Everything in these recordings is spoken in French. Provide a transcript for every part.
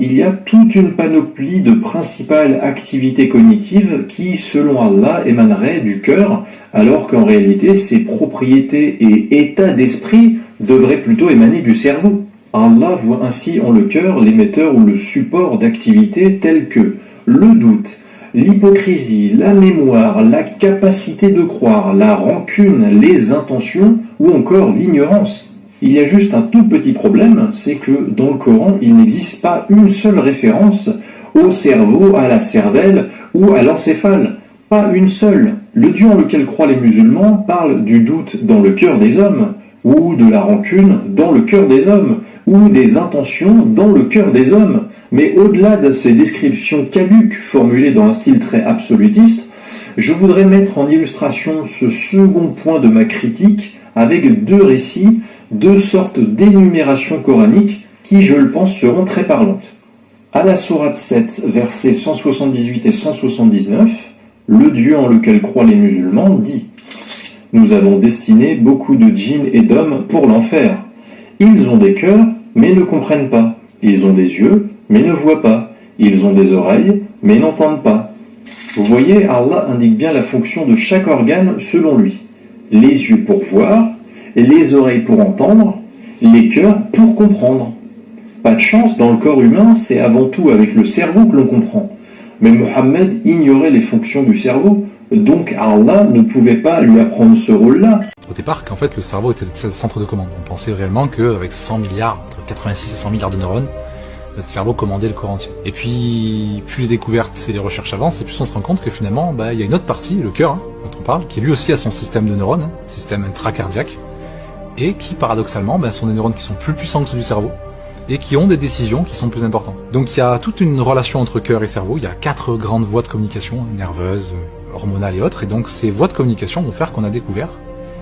il y a toute une panoplie de principales activités cognitives qui, selon Allah, émaneraient du cœur, alors qu'en réalité, ces propriétés et états d'esprit devraient plutôt émaner du cerveau. Allah voit ainsi en le cœur l'émetteur ou le support d'activités telles que le doute, l'hypocrisie, la mémoire, la capacité de croire, la rancune, les intentions ou encore l'ignorance. Il y a juste un tout petit problème, c'est que dans le Coran, il n'existe pas une seule référence au cerveau, à la cervelle ou à l'encéphale. Pas une seule. Le Dieu en lequel croient les musulmans parle du doute dans le cœur des hommes, ou de la rancune dans le cœur des hommes, ou des intentions dans le cœur des hommes. Mais au-delà de ces descriptions caduques formulées dans un style très absolutiste, je voudrais mettre en illustration ce second point de ma critique avec deux récits, deux sortes d'énumérations coraniques qui, je le pense, seront très parlantes. À la sourate 7, versets 178 et 179, le Dieu en lequel croient les musulmans dit « Nous avons destiné beaucoup de djinns et d'hommes pour l'enfer. Ils ont des cœurs, mais ne comprennent pas. Ils ont des yeux, mais ne voient pas. Ils ont des oreilles, mais n'entendent pas. » Vous voyez, Allah indique bien la fonction de chaque organe selon lui. Les yeux pour voir, les oreilles pour entendre, les cœurs pour comprendre. Pas de chance, dans le corps humain, c'est avant tout avec le cerveau que l'on comprend. Mais Mohammed ignorait les fonctions du cerveau, donc Allah ne pouvait pas lui apprendre ce rôle-là. Au départ, qu'en fait le cerveau était le centre de commande. On pensait réellement qu'avec 100 milliards, entre 86 et 100 milliards de neurones, le cerveau commandait le corps entier. Et puis, plus les découvertes et les recherches avancent, et plus on se rend compte que finalement, il y a une autre partie, le cœur, dont on parle, qui lui aussi a son système de neurones, système intracardiaque, et qui, paradoxalement, sont des neurones qui sont plus puissants que ceux du cerveau, et qui ont des décisions qui sont plus importantes. Donc il y a toute une relation entre cœur et cerveau, il y a 4 grandes voies de communication, nerveuses, hormonales et autres, et donc ces voies de communication vont faire qu'on a découvert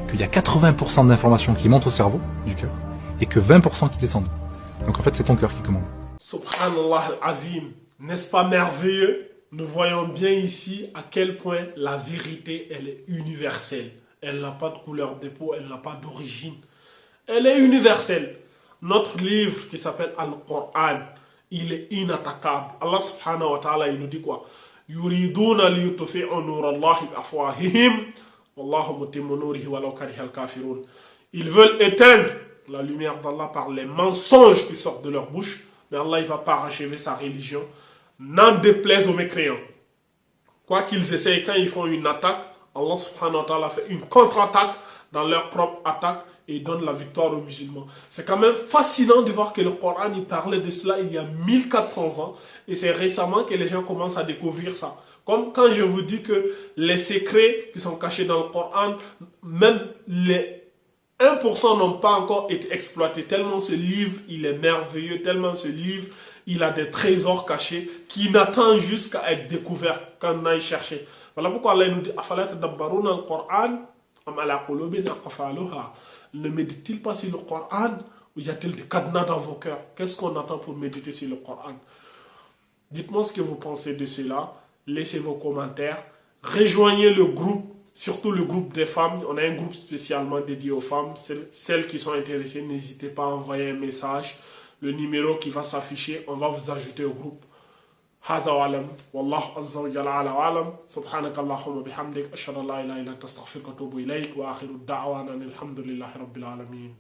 qu'il y a 80% d'informations qui montent au cerveau, du cœur, et que 20% qui descendent. Donc en fait c'est ton cœur qui commande. Subhanallah al-Azim, n'est-ce pas merveilleux? Nous voyons bien ici à quel point la vérité, elle est universelle. Elle n'a pas de couleur de peau, elle n'a pas d'origine. Elle est universelle. Notre livre qui s'appelle Al-Qur'an, il est inattaquable. Allah subhanahu wa ta'ala, il nous dit quoi? Yuriduna liyutfi'u nurallahi bi'afwahihim wallahu mutimmu nurihi walau karihal kafirun. Ils veulent éteindre la lumière d'Allah par les mensonges qui sortent de leur bouche, mais Allah il va parachever sa religion. N'en déplaise aux mécréants. Quoi qu'ils essayent, quand ils font une attaque, Allah subhanahu wa ta'ala fait une contre-attaque dans leur propre attaque et donne la victoire aux musulmans. C'est quand même fascinant de voir que le Coran il parlait de cela il y a 1400 ans et c'est récemment que les gens commencent à découvrir ça. Comme quand je vous dis que les secrets qui sont cachés dans le Coran, même les 1% n'ont pas encore été exploités, tellement ce livre il est merveilleux, tellement ce livre il a des trésors cachés qui n'attendent juste qu'à être découverts quand on aille chercher. Voilà pourquoi Allah nous dit Afala tadabbaruna al-Qur'an am ala qulubin aqfaluha. Ne médite-t-il pas sur le Coran ou y a-t-il des cadenas dans vos cœurs? Qu'est-ce qu'on attend pour méditer sur le Coran? Dites-moi ce que vous pensez de cela. Laissez vos commentaires. Rejoignez le groupe, surtout le groupe des femmes. On a un groupe spécialement dédié aux femmes. Celles qui sont intéressées, n'hésitez pas à envoyer un message. Le numéro qui va s'afficher, on va vous ajouter au groupe. هذا وعلم والله عز وجل على وعلم سبحانك اللهم وبحمدك أشهد أن لا إله إلا أنت أستغفرك وأتوب إليك وآخر الدعوانا الحمد لله رب العالمين.